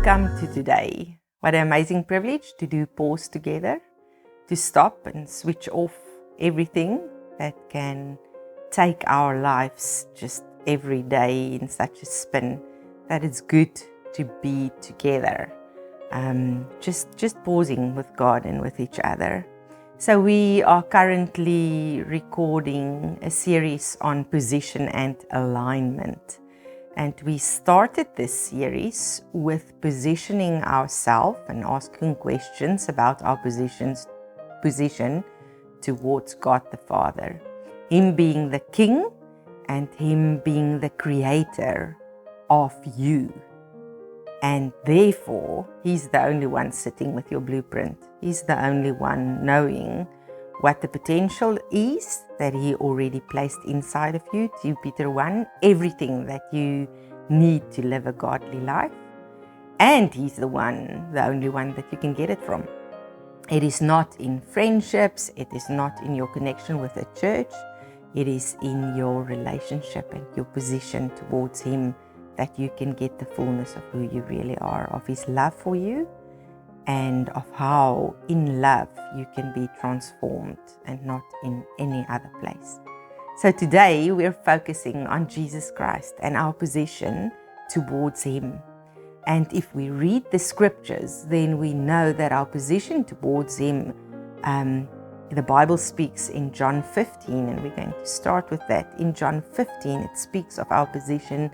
Welcome to today. What an amazing privilege to do pause together, to stop and switch off everything that can take our lives just every day in such a spin that it's good to be together. Just pausing with God and with each other. So we are currently recording a series on position and alignment. And we started this series with positioning ourselves and asking questions about our position towards God the Father. Him being the King and Him being the Creator of you. And therefore, He's the only one sitting with your blueprint. He's the only one knowing what the potential is that He already placed inside of you. 2 Peter 1, everything that you need to live a godly life. And He's the only one that you can get it from. It is not in friendships, it is not in your connection with the church, it is in your relationship and your position towards Him that you can get the fullness of who you really are, of His love for you, and of how in love you can be transformed and not in any other place. So today we're focusing on Jesus Christ and our position towards Him. And if we read the scriptures, then we know that our position towards Him, the Bible speaks in John 15, and we're going to start with that. In John 15, it speaks of our position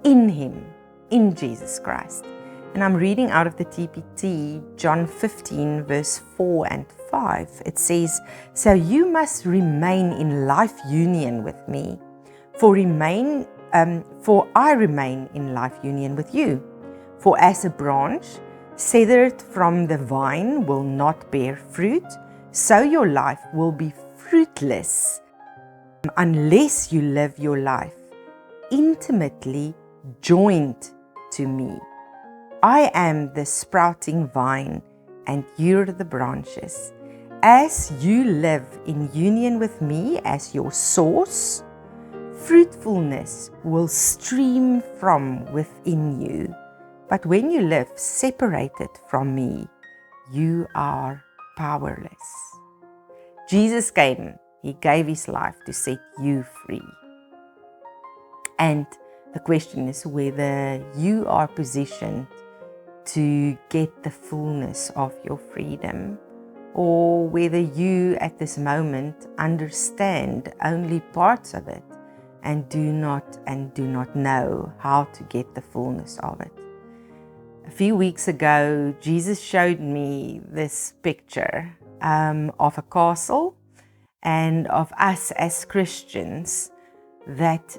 in Him, in Jesus Christ. And I'm reading out of the TPT, John 15, verse 4 and 5. It says, "So you must remain in life union with me, for I remain in life union with you. For as a branch severed from the vine will not bear fruit, so your life will be fruitless unless you live your life intimately joined to me. I am the sprouting vine, and you're the branches. As you live in union with me as your source, fruitfulness will stream from within you. But when you live separated from me, you are powerless." Jesus came. He gave His life to set you free. And the question is whether you are positioned to get the fullness of your freedom, or whether you at this moment understand only parts of it and do not know how to get the fullness of it. A few weeks ago, Jesus showed me this picture of a castle and of us as Christians that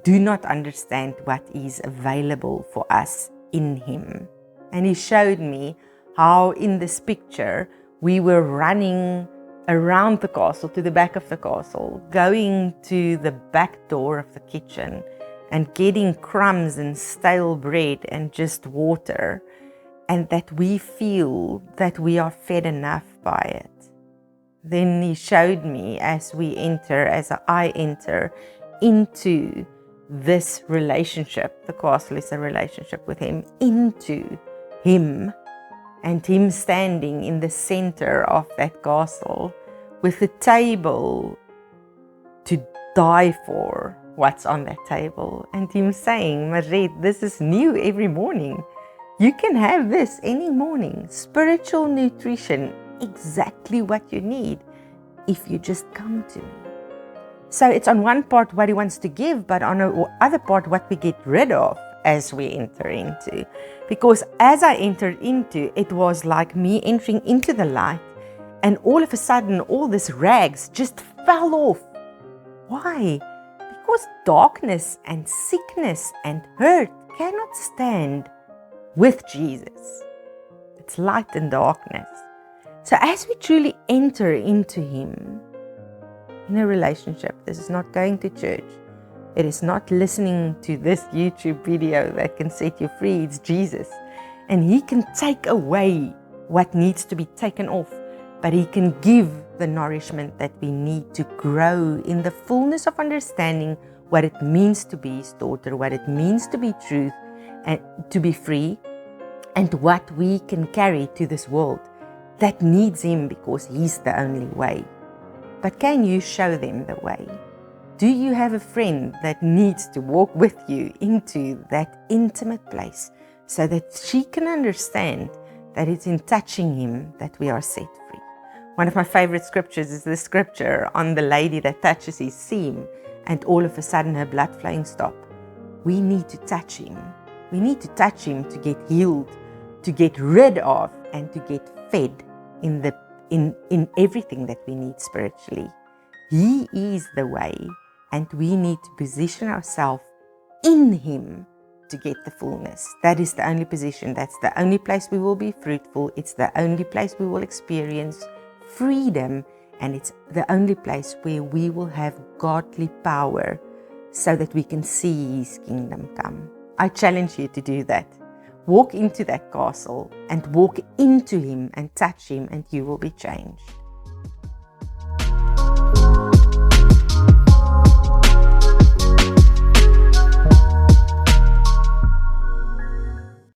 do not understand what is available for us in Him. And He showed me how in this picture we were running around the castle, to the back of the castle, going to the back door of the kitchen and getting crumbs and stale bread and just water, and that we feel that we are fed enough by it. Then He showed me as I enter into this relationship, the castle is a relationship with Him, into Him, and Him standing in the center of that castle with a table to die for what's on that table, and Him saying, "Maret, this is new every morning. You can have this any morning. Spiritual nutrition, exactly what you need if you just come to me." So it's on one part what He wants to give, but on the other part what we get rid of as we enter into. Because as I entered into, it was like me entering into the light, and all of a sudden all these rags just fell off. Why? Because darkness and sickness and hurt cannot stand with Jesus. It's light and darkness. So as we truly enter into Him, in a relationship, this is not going to church. It is not listening to this YouTube video that can set you free. It's Jesus. And He can take away what needs to be taken off, but He can give the nourishment that we need to grow in the fullness of understanding what it means to be His daughter, what it means to be truth and to be free, and what we can carry to this world that needs Him because He's the only way. But can you show them the way? Do you have a friend that needs to walk with you into that intimate place so that she can understand that it's in touching Him that we are set free? One of my favorite scriptures is the scripture on the lady that touches His seam and all of a sudden her blood flowing stops. We need to touch Him. We need to touch Him to get healed, to get rid of, and to get fed in everything that we need spiritually. He is the way, and we need to position ourselves in Him to get the fullness. That is the only position. That's the only place we will be fruitful. It's the only place we will experience freedom, and it's the only place where we will have godly power so that we can see His kingdom come. I challenge you to do that. Walk into that castle and walk into Him and touch Him, and you will be changed.